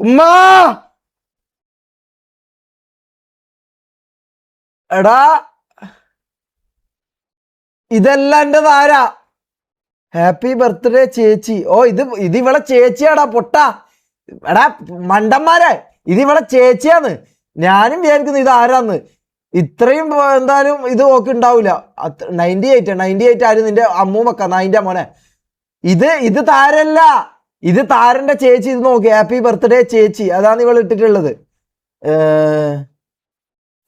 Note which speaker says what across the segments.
Speaker 1: ഉമ്മ എടാ ഇതെല്ലാം എന്റെ താരാ. ഹാപ്പി ബർത്ത്ഡേ ചേച്ചി. ഓ ഇത് ഇവളെ ചേച്ചിയാടാ പൊട്ട. എടാ മണ്ടന്മാരെ, ഇത് ഇവളെ ചേച്ചിയാന്ന്. ഞാനും വിചാരിക്കുന്നു ഇത് ആരാന്ന്. ഇത്രയും എന്തായാലും ഇത് ഓക്കെ ഉണ്ടാവില്ല. 98 ആരും നിന്റെ അമ്മൂമ്മക്ക നായിന്റെ മോനെ. ഇത് താരല്ല, ഇത് താരന്റെ ചേച്ചി. ഇത് നോക്കി, ഹാപ്പി ബർത്ത്ഡേ ചേച്ചി, അതാണ് ഇവൾ ഇട്ടിട്ടുള്ളത്.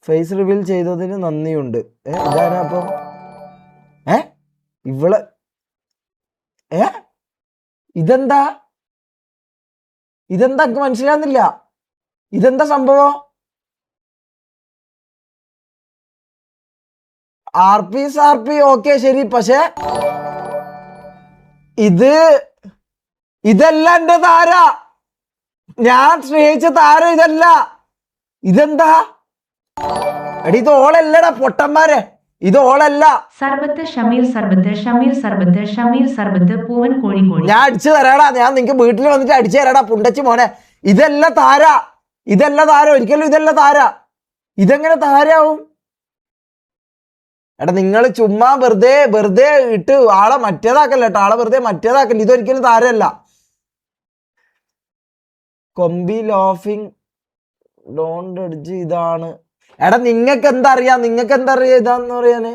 Speaker 1: ഫേസ് റിവീൽ ചെയ്തതിന് നന്ദിയുണ്ട്. ഇതാരാ അപ്പൊ? ഇവള് ഇതെന്താ എനിക്ക് മനസ്സിലാകുന്നില്ല. ഇതെന്താ സംഭവം? ആർപി ഓക്കെ ശരി, പക്ഷെ ഇതല്ല എന്റെ താര. ഞാൻ സ്നേഹിച്ച താരം ഇതല്ല. ഇതെന്താ എടി? ഇത് ഓളല്ലടാ പൊട്ടന്മാരെ, ഇത് ഓളല്ല.
Speaker 2: സർബത്ത് ഷമീർ സർബത്ത് ഷമീർ സർബത്ത് ഷമീർ സർബത്ത് പൂവൻ കോഴിക്കോട്.
Speaker 1: ഞാൻ അടിച്ചു തരാടാ, ഞാൻ നിങ്ങക്ക് വീട്ടിൽ വന്നിട്ട് അടിച്ചു തരാടാ പുണ്ടച്ചി മോനെ. ഇതല്ല താര, ഒരിക്കലും ഇതല്ല താര. ഇതെങ്ങനെ താരാവും? എടാ നിങ്ങൾ ചുമ്മാ വെറുതെ ഇട്ട് ആളെ മറ്റേതാക്കല്ല കേട്ടോ, ആളെ വെറുതെ മറ്റേതാക്കല്ല. ഇതൊരിക്കലും താരല്ല. കൊമ്പി ലോഫിങ് ഡോണ്ട് അടിച്ച് ഇതാണ്. എടാ നിങ്ങൾക്ക് എന്താ അറിയാ ഇതാന്ന് പറയാന്?